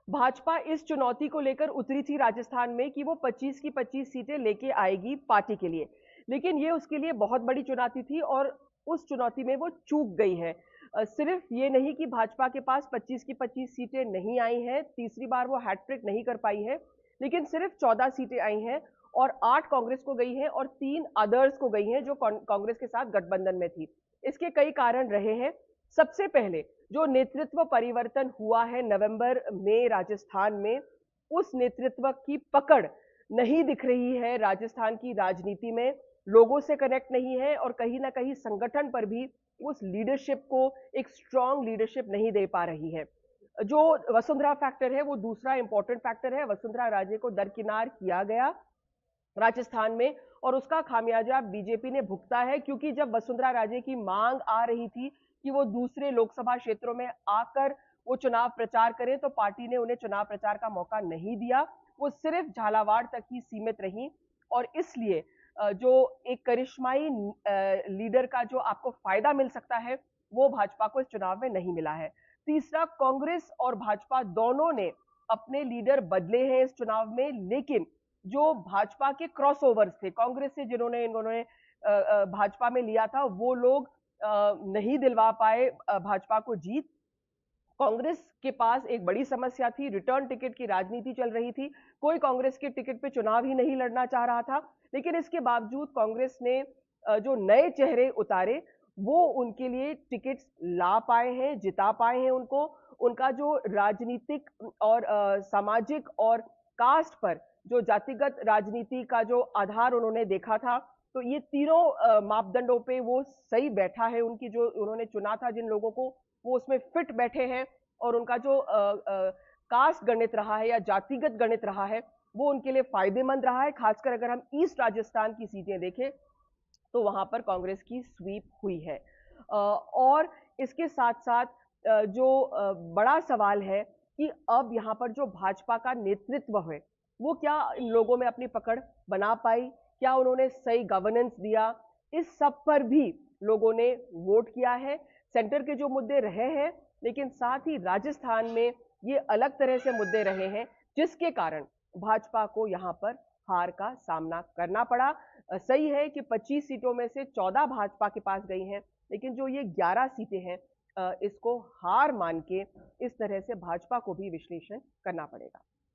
भाजपा इस चुनौती को लेकर उतरी थी राजस्थान में कि वो 25 की 25 सीटें लेके आएगी पार्टी के लिए, लेकिन ये उसके लिए बहुत बड़ी चुनौती थी और उस चुनौती में वो चूक गई है। सिर्फ ये नहीं कि भाजपा के पास 25 की 25 सीटें नहीं आई हैं, तीसरी बार वो हैट्रिक नहीं कर पाई है, लेकिन सिर्फ 14 सीटें आई हैं और 8 कांग्रेस को गई हैं और 3 अदर्स को गई हैं जो कांग्रेस के साथ गठबंधन में थी। इसके कई कारण रहे हैं। सबसे पहले जो नेतृत्व परिवर्तन हुआ है नवंबर में राजस्थान में, उस नेतृत्व की पकड़ नहीं दिख रही है राजस्थान की राजनीति में, लोगों से कनेक्ट नहीं है और कहीं ना कहीं संगठन पर भी उस लीडरशिप को एक स्ट्रांग लीडरशिप नहीं दे पा रही है। जो वसुंधरा फैक्टर है वो दूसरा इंपॉर्टेंट फैक्टर है। वसुंधरा राजे को दरकिनार किया गया राजस्थान में और उसका खामियाजा बीजेपी ने भुगता है, क्योंकि जब वसुंधरा राजे की मांग आ रही थी कि वो दूसरे लोकसभा क्षेत्रों में आकर वो चुनाव प्रचार करें, तो पार्टी ने उन्हें चुनाव प्रचार का मौका नहीं दिया। वो सिर्फ झालावाड़ तक ही सीमित रही और इसलिए जो एक करिश्माई लीडर का जो आपको फायदा मिल सकता है वो भाजपा को इस चुनाव में नहीं मिला है। तीसरा, कांग्रेस और भाजपा दोनों ने अपने लीडर बदले हैं इस चुनाव में, लेकिन जो भाजपा के क्रॉसओवर्स थे, कांग्रेस से जिन्होंने इन्होंने भाजपा में लिया था, वो लोग नहीं दिलवा पाए भाजपा को जीत। कांग्रेस के पास एक बड़ी समस्या थी, रिटर्न टिकट की राजनीति चल रही थी, कोई कांग्रेस के टिकट पे चुनाव ही नहीं लड़ना चाह रहा था, लेकिन इसके बावजूद कांग्रेस ने जो नए चेहरे उतारे वो उनके लिए टिकट्स ला पाए हैं, जिता पाए हैं उनको। उनका जो राजनीतिक और सामाजिक और कास्ट पर जो जातिगत राजनीति का जो आधार उन्होंने देखा था, तो ये तीनों मापदंडों पे वो सही बैठा है। उनकी जो उन्होंने चुना था जिन लोगों को, वो उसमें फिट बैठे हैं और उनका जो कास्ट गणित रहा है या जातिगत गणित रहा है वो उनके लिए फायदेमंद रहा है। खासकर अगर हम ईस्ट राजस्थान की सीटें देखें तो वहां पर कांग्रेस की स्वीप हुई है। और इसके साथ साथ जो बड़ा सवाल है कि अब यहाँ पर जो भाजपा का नेतृत्व है वो क्या इन लोगों में अपनी पकड़ बना पाई, क्या उन्होंने सही गवर्नेंस दिया, इस सब पर भी लोगों ने वोट किया है। सेंटर के जो मुद्दे रहे हैं, लेकिन साथ ही राजस्थान में ये अलग तरह से मुद्दे रहे हैं जिसके कारण भाजपा को यहाँ पर हार का सामना करना पड़ा। सही है कि 25 सीटों में से 14 भाजपा के पास गई हैं, लेकिन जो ये 11 सीटें हैं इसको हार मान के इस तरह से भाजपा को भी विश्लेषण करना पड़ेगा।